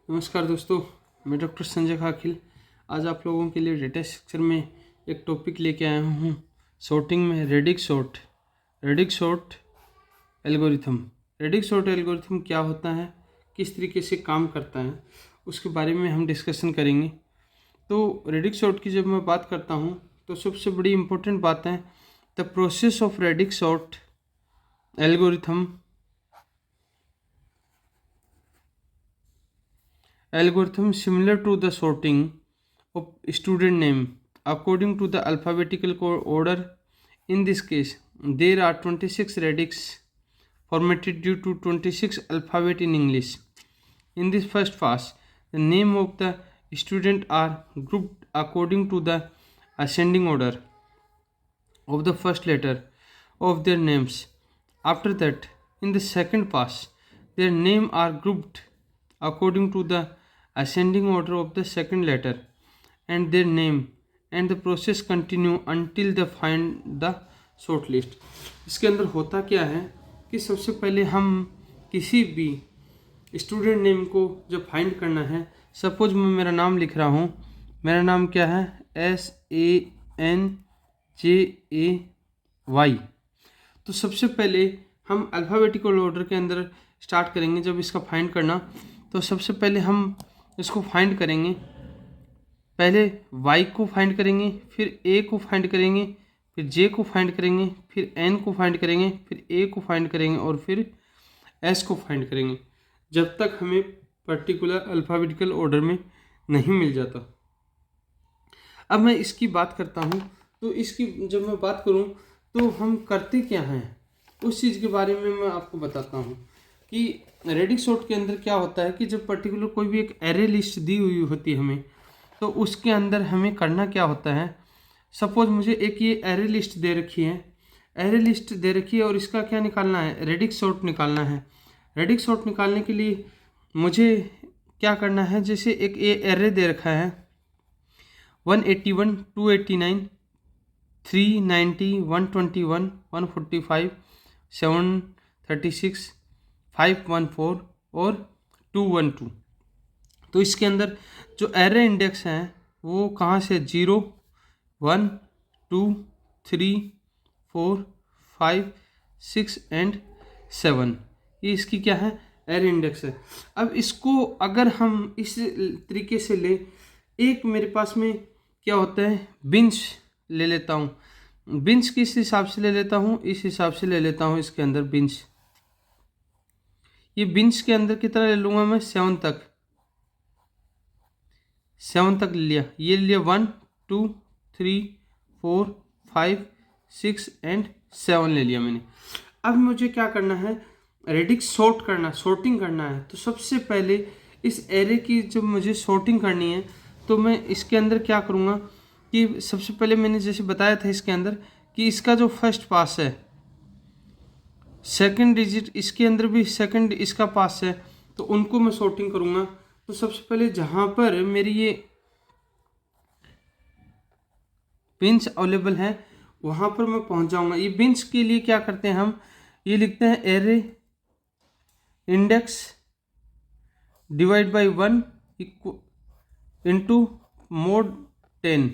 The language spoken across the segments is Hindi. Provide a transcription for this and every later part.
नमस्कार दोस्तों, मैं डॉक्टर संजय खाखिल। आज आप लोगों के लिए डेटा स्ट्रक्चर में एक टॉपिक लेके आया हूँ। सॉर्टिंग में रेडिक्स सॉर्ट एल्गोरिथम क्या होता है, किस तरीके से काम करता है, उसके बारे में हम डिस्कशन करेंगे। तो रेडिक्स सॉर्ट की जब मैं बात करता हूँ तो सबसे बड़ी इम्पोर्टेंट बात है the process of radix sort algorithm similar to the sorting of student name according to the alphabetical order. In this case, there are 26 radix formatted due to 26 alphabet in English. In this first pass, the name of the student are grouped according to the ascending order of the first letter of their names. After that, in the second pass, their name are grouped according to the ascending order of the second letter and their name, and the process continue until they find the short list. इसके अंदर होता क्या है कि सबसे पहले हम किसी भी स्टूडेंट नेम को जब फाइंड करना है, सपोज मैं मेरा नाम लिख रहा हूँ, मेरा नाम क्या है SANJAY। तो सबसे पहले हम अल्फ़ाबेटिकल ऑर्डर के अंदर स्टार्ट करेंगे जब इसका फाइंड करना। तो सबसे पहले हम इसको फाइंड करेंगे, पहले Y को फाइंड करेंगे, फिर A को फाइंड करेंगे, फिर J को फाइंड करेंगे, फिर N को फाइंड करेंगे, फिर A को फाइंड करेंगे और फिर S को फाइंड करेंगे, जब तक हमें पर्टिकुलर अल्फ़ाबेटिकल ऑर्डर में नहीं मिल जाता। अब मैं इसकी बात करता हूँ, तो इसकी जब मैं बात करूँ तो हम करते क्या हैं उस चीज़ के बारे में मैं आपको बताता हूँ कि रेडिक्स सॉर्ट के अंदर क्या होता है कि जब पर्टिकुलर कोई भी एक एरे लिस्ट दी हुई होती है हमें, तो उसके अंदर हमें करना क्या होता है। सपोज मुझे एक ये एरे लिस्ट दे रखी है, और इसका क्या निकालना है, रेडिक्स सॉर्ट निकालना है। रेडिक्स सॉर्ट निकालने के लिए मुझे क्या करना है, जैसे एक ये एरे दे रखा है 181, 289, 390, 121, 145, 736, 514 और 212। तो इसके अंदर जो एरे इंडेक्स हैं वो कहाँ से 0, 1, 2, 3, 4, 5, 6 एंड 7, ये इसकी क्या है, एरे इंडेक्स है। अब इसको अगर हम इस तरीके से ले, एक मेरे पास में क्या होता है बिंच ले लेता हूँ, बिंच किस हिसाब से ले लेता हूँ, इस हिसाब से ले लेता हूँ। इसके अंदर बिंच, ये बिंच के अंदर कितना ले लूँगा मैं 7 तक ले लिया, ये ले लिया 1, 2, 3, 4, 5, 6 एंड 7 ले लिया मैंने। अब मुझे क्या करना है, रेडिक्स सॉर्टिंग करना है। तो सबसे पहले इस एरे की जब मुझे सॉर्टिंग करनी है तो मैं इसके अंदर क्या करूँगा कि सबसे पहले मैंने जैसे बताया था इसके अंदर कि इसका जो फर्स्ट पास है, सेकंड डिजिट इसके अंदर भी सेकंड इसका पास है, तो उनको मैं सॉर्टिंग करूँगा। तो सबसे पहले जहाँ पर मेरी ये बिंच अवेलेबल है वहाँ पर मैं पहुँच जाऊँगा। ये बिंच के लिए क्या करते हैं हम, ये लिखते हैं array index divide by 1 into mode 10।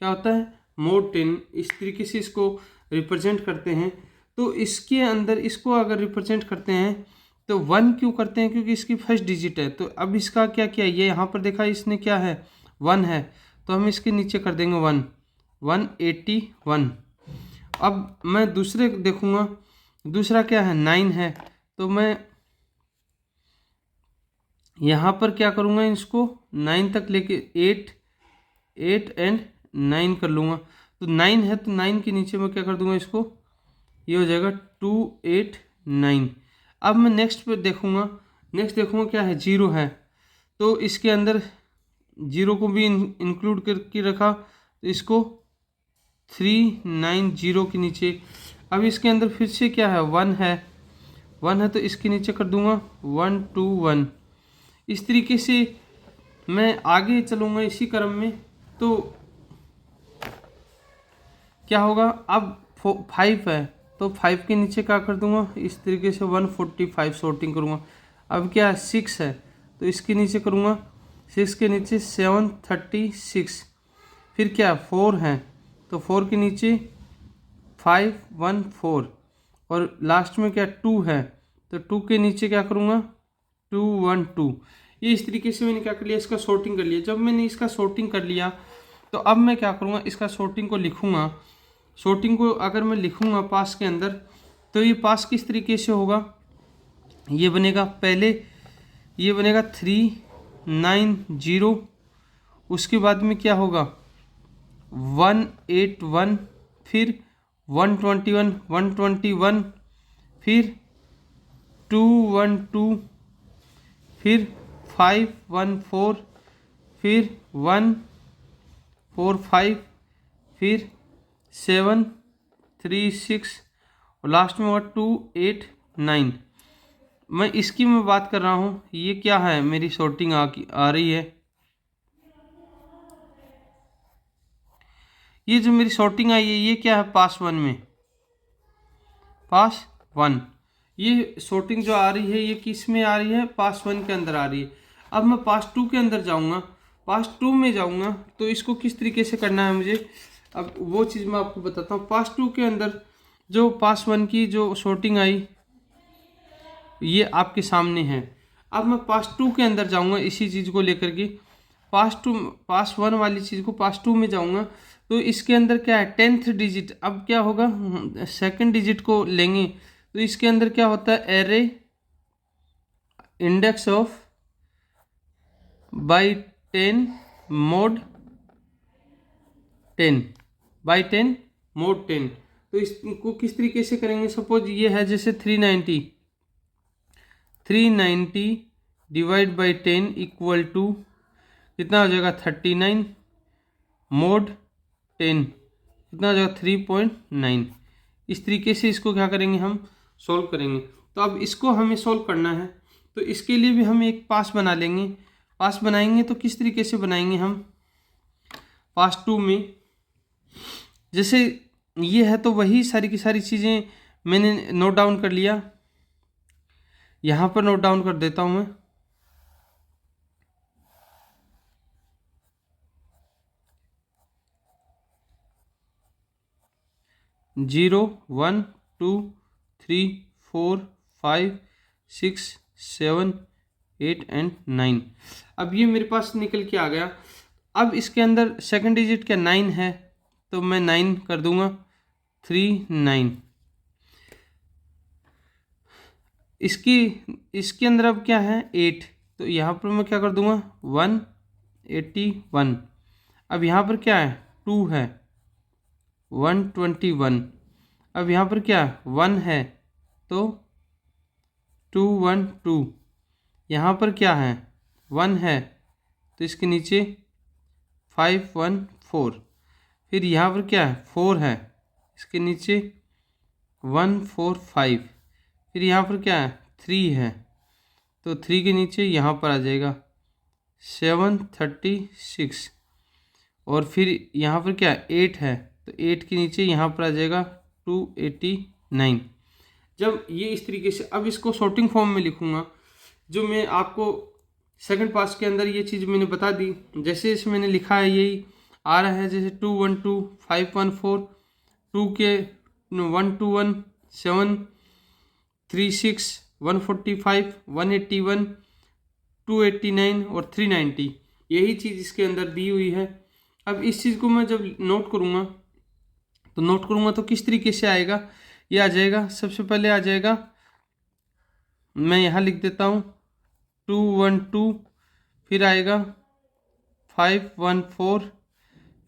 क्या होता है मोड 10, इस तरीके से इसको रिप्रेजेंट करते हैं। तो इसके अंदर इसको अगर रिप्रेजेंट करते हैं तो 1 क्यों करते हैं, क्योंकि इसकी फर्स्ट डिजिट है। तो अब इसका क्या किया, ये यहाँ पर देखा इसने क्या है 1 है, तो हम इसके नीचे कर देंगे 181। अब मैं दूसरे देखूँगा, दूसरा क्या है 9 है, तो मैं यहाँ पर क्या करूँगा, इसको 9 तक लेके 8 एंड 9 कर लूँगा। तो 9 है तो 9 के नीचे मैं क्या कर दूँगा, इसको ये हो जाएगा 289। अब मैं नेक्स्ट देखूँगा क्या है 0 है, तो इसके अंदर 0 को भी इंक्लूड करके रखा, तो इसको 390 के नीचे। अब इसके अंदर फिर से क्या है 1 है, तो इसके नीचे कर दूँगा 121। इस तरीके से मैं आगे चलूँगा इसी क्रम में। तो क्या होगा, अब 5 है तो 5 के नीचे क्या कर दूंगा, इस तरीके से 145 सॉर्टिंग करूँगा। अब क्या है 6 है, तो इसके नीचे करूँगा 6 के नीचे 736, फिर क्या 4 है तो 4 के नीचे 514, और लास्ट में क्या 2 है तो 2 के नीचे क्या करूँगा 212। ये इस तरीके से मैंने क्या कर लिया, इसका सॉर्टिंग कर लिया। जब मैंने इसका सॉर्टिंग कर लिया तो अब मैं क्या करूँगा, इसका सॉर्टिंग को लिखूँगा। सॉर्टिंग को अगर मैं लिखूँगा पास के अंदर तो ये पास किस तरीके से होगा, ये बनेगा पहले ये बनेगा 390, उसके बाद में क्या होगा 181, फिर 121 121, फिर 212, फिर 514, फिर 145, फिर 736 और लास्ट में हुआ 289। मैं बात कर रहा हूँ, ये क्या है मेरी सॉर्टिंग आ रही है। ये जो मेरी सॉर्टिंग आई है ये क्या है, पास 1 में, पास 1। ये सॉर्टिंग जो आ रही है ये किस में आ रही है, पास 1 के अंदर आ रही है। अब मैं पास 2 के अंदर जाऊँगा, पास 2 में जाऊँगा तो इसको किस तरीके से करना है मुझे, अब वो चीज़ मैं आपको बताता हूँ। पास 2 के अंदर जो पास 1 की जो सॉर्टिंग आई ये आपके सामने है। अब मैं पास 2 के अंदर जाऊँगा इसी चीज़ को लेकर के, पास 1 वाली चीज़ को पास 2 में जाऊँगा तो इसके अंदर क्या है 10th डिजिट। अब क्या होगा, सेकंड डिजिट को लेंगे तो इसके अंदर क्या होता है, array index of by 10 mode 10 by 10 mode 10। तो इसको किस तरीके से करेंगे, सपोज ये है जैसे 390 डिवाइड बाई 10 इक्वल टू कितना हो जाएगा 39, मोड 10 कितना हो जाएगा 3.9। इस तरीके से इसको क्या करेंगे, हम सॉल्व करेंगे। तो अब इसको हमें सॉल्व करना है तो इसके लिए भी हम एक पास बना लेंगे। पास बनाएंगे तो किस तरीके से बनाएंगे हम, पास 2 में जैसे ये है तो वही सारी की सारी चीज़ें मैंने नोट डाउन कर लिया, यहाँ पर नोट डाउन कर देता हूँ मैं। Zero 1 2 3 4 5 6 7 8 and 9। अब ये मेरे पास निकल के आ गया। अब इसके अंदर सेकंड डिजिट क्या 9 है तो मैं 9 कर दूंगा 39। इसके अंदर अब क्या है 8 तो यहाँ पर मैं क्या कर दूंगा 181। अब यहाँ पर क्या है 2 है 121। अब यहाँ पर क्या 1 है तो 212। यहाँ पर क्या है 1 है तो इसके नीचे 514। फिर यहाँ पर क्या है 4 है इसके नीचे 145। फिर यहाँ पर क्या है 3 है तो 3 के नीचे यहाँ पर आ जाएगा 736। और फिर यहाँ पर क्या 8 है तो 8 के नीचे यहाँ पर आ जाएगा 289। जब ये इस तरीके से, अब इसको सॉर्टिंग फॉर्म में लिखूँगा जो मैं आपको सेकंड पास के अंदर ये चीज़ मैंने बता दी। जैसे इसे मैंने लिखा है यही आ रहा है, जैसे 212 514 2 के 121 736 145 181 289 और 390, यही चीज़ इसके अंदर दी हुई है। अब इस चीज़ को मैं जब नोट करूँगा तो किस तरीके से आएगा, ये आ जाएगा सबसे पहले आ जाएगा, मैं यहाँ लिख देता हूँ 212, फिर आएगा 514,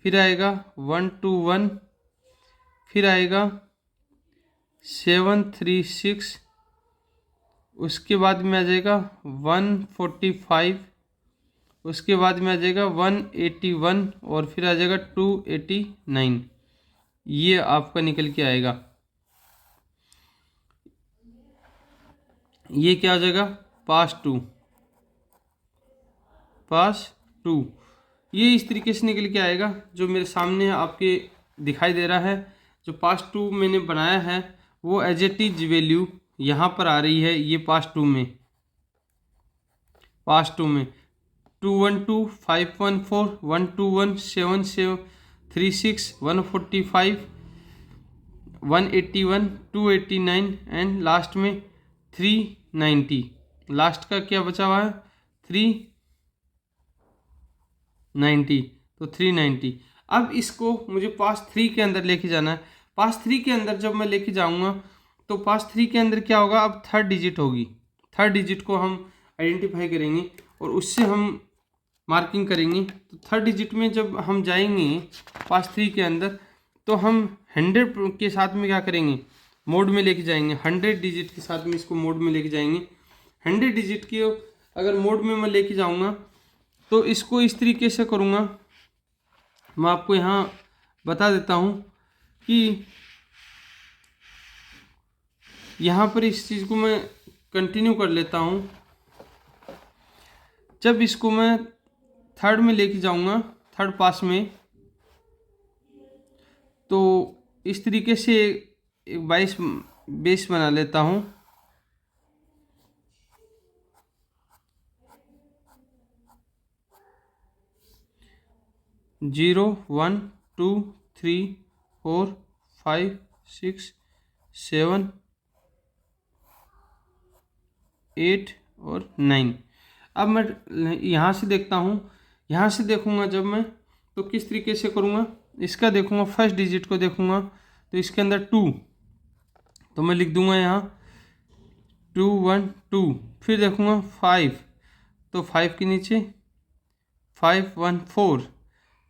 फिर आएगा 121, फिर आएगा 736, उसके बाद में आ जाएगा 145, उसके बाद में आ जाएगा 181 और फिर आ जाएगा 289। ये आपका निकल के आएगा, ये क्या हो जाएगा पास 2। ये इस तरीके से निकल के आएगा जो मेरे सामने आपके दिखाई दे रहा है। जो पास 2 मैंने बनाया है वो एज इट इज वैल्यू यहाँ पर आ रही है, ये पास 2 में पास टू में 212 514 121 7736 145 181 289 एंड लास्ट में 390। लास्ट का क्या बचा हुआ है 390, तो 390। अब इसको मुझे पास 3 के अंदर लेके जाना है। पास 3 के अंदर जब मैं लेके जाऊंगा तो पास 3 के अंदर क्या होगा, अब थर्ड डिजिट होगी। थर्ड डिजिट को हम आइडेंटिफाई करेंगे और उससे हम मार्किंग करेंगे। तो थर्ड डिजिट में जब हम जाएंगे पास 3 के अंदर तो हम 100 के साथ में क्या करेंगे, मोड में लेके जाएंगे। 100 डिजिट के साथ में इसको मोड में लेके जाएंगे। 100 डिजिट की अगर मोड में मैं लेके जाऊंगा तो इसको इस तरीके से करूँगा। मैं आपको यहाँ बता देता हूँ कि यहाँ पर इस चीज़ को मैं कंटिन्यू कर लेता हूँ। जब इसको मैं थर्ड में लेके जाऊँगा, थर्ड पास में, तो इस तरीके से एक 22 बेस बना लेता हूँ। जीरो 1 2 3 4 5 6 7 8 और 9। अब मैं यहाँ से देखता हूँ, यहाँ से देखूँगा जब मैं तो किस तरीके से करूँगा। इसका देखूँगा, फर्स्ट डिजिट को देखूँगा तो इसके अंदर 2, तो मैं लिख दूँगा यहाँ 2 1 2। फिर देखूँगा 5, तो 5 के नीचे 5 1 4।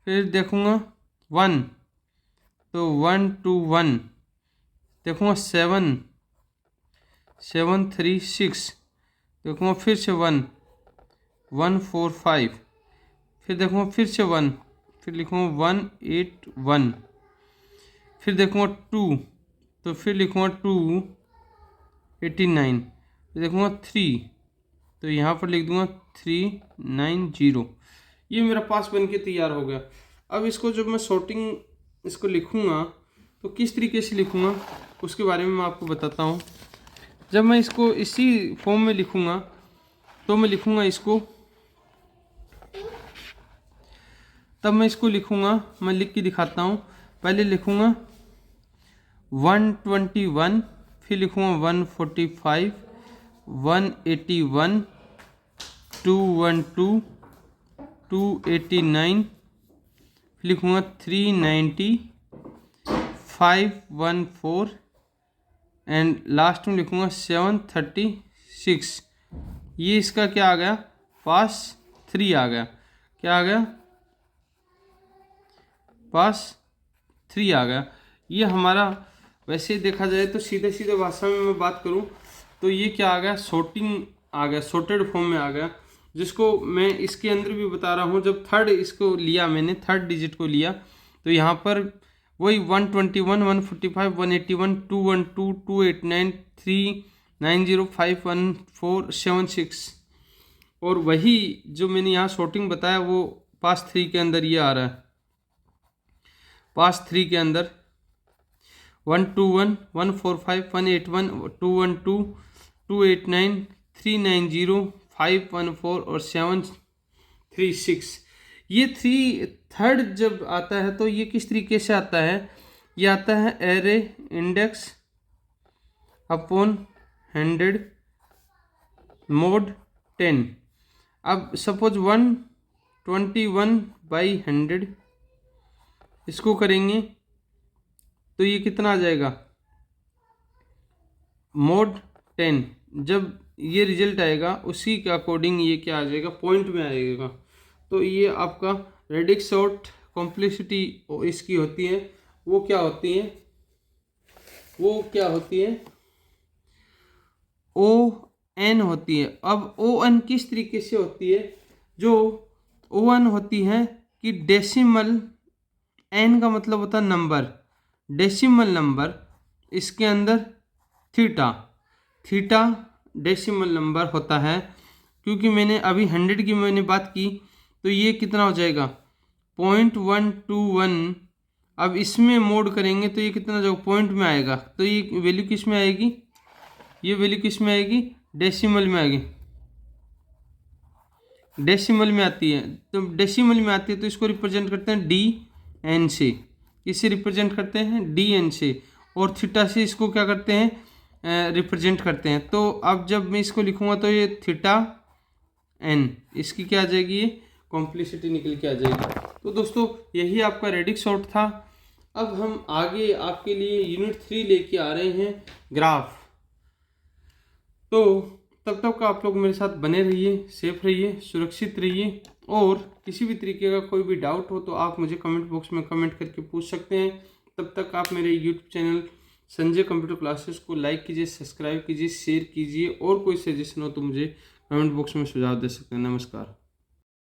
फिर देखूँगा 1, तो 1 2 1। देखूँगा 7 7 3 6। देखूँगा फिर से 1 1 4 5। फिर देखूँगा फिर से 1, फिर लिखूँगा 1 8 1। फिर देखूँगा 2, तो फिर लिखूँगा 2 89। फिर देखूँगा 3, तो यहाँ पर लिख दूँगा 390। ये मेरा पास बन के तैयार हो गया। अब इसको जब मैं sorting इसको लिखूँगा तो किस तरीके से लिखूँगा उसके बारे में मैं आपको बताता हूँ। जब मैं इसको इसी फॉर्म में लिखूँगा तो मैं लिखूँगा इसको, तब मैं इसको लिखूँगा, मैं लिख के दिखाता हूँ। पहले लिखूँगा 121, फिर लिखूँगा 145 181 212 289, फिर लिखूँगा 390 514 एंड लास्ट में लिखूँगा 736। ये इसका क्या आ गया, पास 3 आ गया। क्या आ गया, पास 3 आ गया। ये हमारा वैसे देखा जाए तो सीधे सीधे भाषा में मैं बात करूं तो ये क्या आ गया, sorting आ गया, sorted फॉर्म में आ गया, जिसको मैं इसके अंदर भी बता रहा हूं। जब थर्ड इसको लिया मैंने, थर्ड डिजिट को लिया तो यहाँ पर वही 121 145 181 212 289 390 514 76 और वही जो मैंने यहाँ sorting बताया वो पास 3 के अंदर ये आ रहा है। पास 3 के अंदर 121 145 181 212 289 390 514 और 736। ये थर्ड जब आता है तो ये किस तरीके से आता है, ये आता है एरे इंडेक्स अपॉन 100 मोड 10। अब सपोज 121/100 इसको करेंगे तो ये कितना आ जाएगा, मोड 10। जब ये रिजल्ट आएगा उसी के अकॉर्डिंग ये क्या आ जाएगा, पॉइंट में आएगा। तो ये आपका रेडिक्स शॉर्ट कॉम्प्लेक्सिटी इसकी होती है, वो क्या होती है, वो क्या होती है, ON होती है। अब ON किस तरीके से होती है, जो ON होती है कि डेसिमल, N का मतलब होता है नंबर, डेसिमल नंबर, इसके अंदर थीटा डेसिमल नंबर होता है। क्योंकि मैंने अभी 100 की मैंने बात की तो ये कितना हो जाएगा 0.121। अब इसमें मोड करेंगे तो ये कितना जो पॉइंट में आएगा, तो ये वैल्यू किस में आएगी, ये वैल्यू किस में आएगी, डेसिमल में आएगी। डेसिमल में आती है, तो डेसिमल में आती है तो इसको रिप्रेजेंट करते हैं डी एन से, इसे रिप्रेजेंट करते हैं डी एन से, और थीटा से इसको क्या करते हैं, रिप्रेजेंट करते हैं। तो अब जब मैं इसको लिखूंगा तो ये थीटा एन, इसकी क्या आ जाएगी, ये कॉम्प्लिसिटी निकल के आ जाएगी। तो दोस्तों यही आपका रेडिक सॉर्ट था। अब हम आगे आपके लिए यूनिट 3 लेके आ रहे हैं, ग्राफ। तो तब तक आप लोग मेरे साथ बने रहिए, सेफ रहिए, सुरक्षित रहिए, और किसी भी तरीके का कोई भी डाउट हो तो आप मुझे कमेंट बॉक्स में कमेंट करके पूछ सकते हैं। तब तक आप मेरे YouTube channel Sanjay computer classes को लाइक कीजिए, सब्सक्राइब कीजिए, शेयर कीजिए, और कोई सजेशन हो तो मुझे कमेंट बॉक्स में सुझाव दे सकते हैं। नमस्कार।